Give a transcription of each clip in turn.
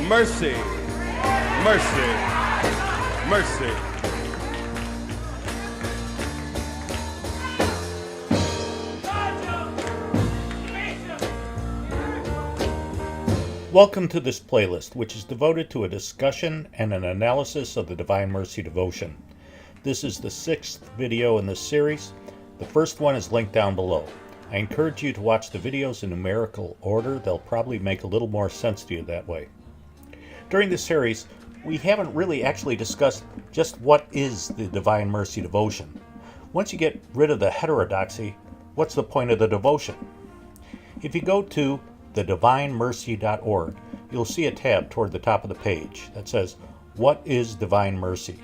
Mercy, mercy, mercy. Welcome to this playlist, which is devoted to a discussion and an analysis of the Divine Mercy devotion. This is the 6th video in this series. The first one is linked down below. I encourage you to watch the videos in numerical order. They'll probably make a little more sense to you that way. During this series, we haven't really actually discussed just what is the Divine Mercy devotion. Once you get rid of the heterodoxy, what's the point of the devotion? If you go to thedivinemercy.org, you'll see a tab toward the top of the page that says, What is Divine Mercy?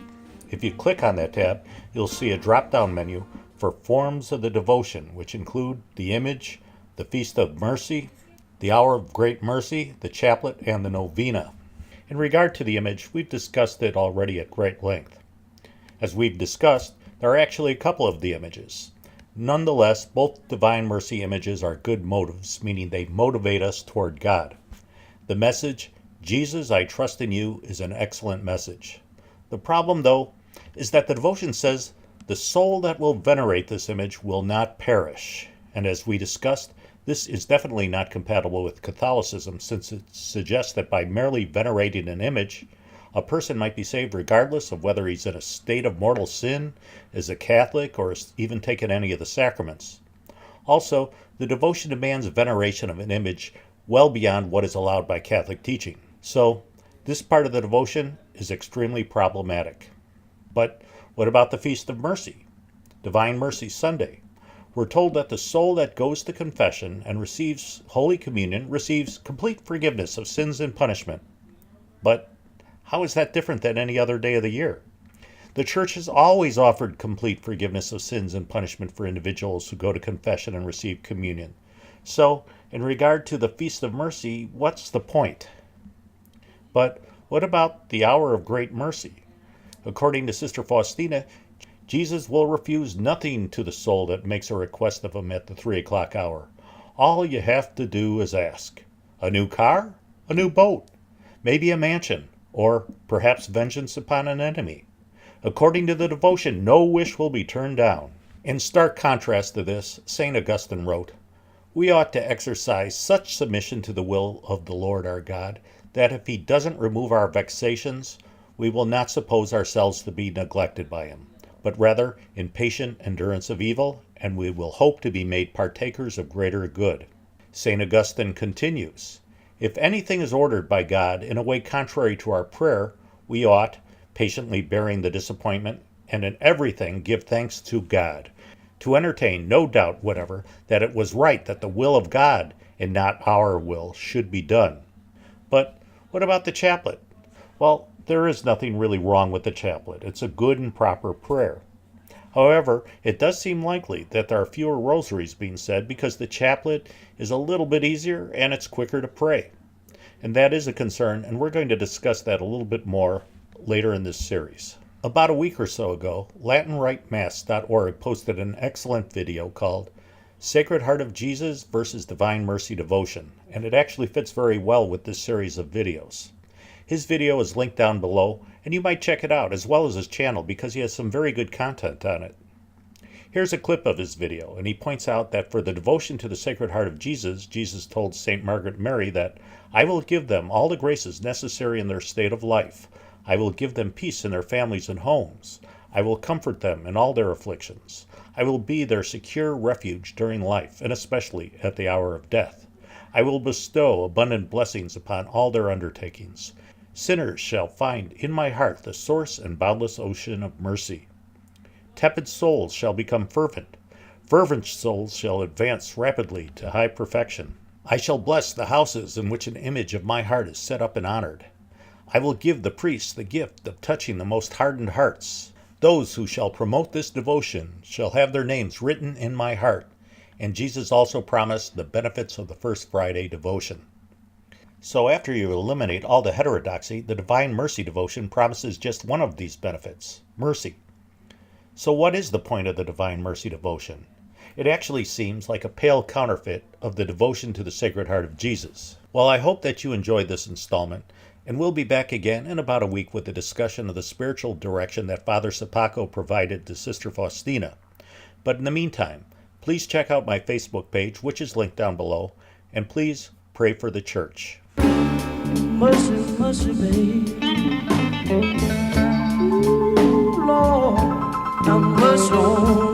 If you click on that tab, you'll see a drop-down menu for forms of the devotion, which include the image, the Feast of Mercy, the Hour of Great Mercy, the Chaplet, and the Novena. In regard to the image, we've discussed it already at great length. As we've discussed, there are actually a couple of the images. Nonetheless, both Divine Mercy images are good motives, meaning they motivate us toward God. The message, Jesus, I trust in you, is an excellent message. The problem, though, is that the devotion says the soul that will venerate this image will not perish. And as we discussed, this is definitely not compatible with Catholicism, since it suggests that by merely venerating an image, a person might be saved regardless of whether he's in a state of mortal sin, is a Catholic, or has even taken any of the sacraments. Also, the devotion demands veneration of an image well beyond what is allowed by Catholic teaching. So, this part of the devotion is extremely problematic. But what about the Feast of Mercy? Divine Mercy Sunday. We're told that the soul that goes to confession and receives Holy Communion receives complete forgiveness of sins and punishment. But how is that different than any other day of the year? The Church has always offered complete forgiveness of sins and punishment for individuals who go to confession and receive communion. So, in regard to the Feast of Mercy, what's the point? But what about the Hour of Great Mercy? According to Sister Faustina, Jesus will refuse nothing to the soul that makes a request of him at the 3 o'clock hour. All you have to do is ask. A new car? A new boat? Maybe a mansion? Or perhaps vengeance upon an enemy. According to the devotion, no wish will be turned down. In stark contrast to this, St. Augustine wrote, We ought to exercise such submission to the will of the Lord our God, that if he doesn't remove our vexations, we will not suppose ourselves to be neglected by him, but rather in patient endurance of evil, and we will hope to be made partakers of greater good. St. Augustine continues, If anything is ordered by God in a way contrary to our prayer, we ought, patiently bearing the disappointment, and in everything give thanks to God, to entertain no doubt whatever that it was right that the will of God, and not our will, should be done. But what about the chaplet? Well, there is nothing really wrong with the chaplet. It's a good and proper prayer. However, it does seem likely that there are fewer rosaries being said because the chaplet is a little bit easier and it's quicker to pray. And that is a concern, and we're going to discuss that a little bit more later in this series. About a week or so ago, LatinRiteMass.org posted an excellent video called Sacred Heart of Jesus versus Divine Mercy Devotion, and it actually fits very well with this series of videos. His video is linked down below, and you might check it out, as well as his channel, because he has some very good content on it. Here's a clip of his video, and he points out that for the devotion to the Sacred Heart of Jesus, Jesus told St. Margaret Mary that, I will give them all the graces necessary in their state of life. I will give them peace in their families and homes. I will comfort them in all their afflictions. I will be their secure refuge during life, and especially at the hour of death. I will bestow abundant blessings upon all their undertakings. Sinners shall find in my heart the source and boundless ocean of mercy. Tepid souls shall become fervent. Fervent souls shall advance rapidly to high perfection. I shall bless the houses in which an image of my heart is set up and honored. I will give the priests the gift of touching the most hardened hearts. Those who shall promote this devotion shall have their names written in my heart. And Jesus also promised the benefits of the First Friday devotion. So after you eliminate all the heterodoxy, the Divine Mercy devotion promises just one of these benefits, mercy. So what is the point of the Divine Mercy devotion? It actually seems like a pale counterfeit of the devotion to the Sacred Heart of Jesus. Well, I hope that you enjoyed this installment, And we'll be back again in about a week with a discussion of the spiritual direction that Father Sapaco provided to Sister Faustina. But in the meantime, please check out my Facebook page, which is linked down below, and please pray for the church. Mercy, mercy, babe. Ooh, Lord, have mercy on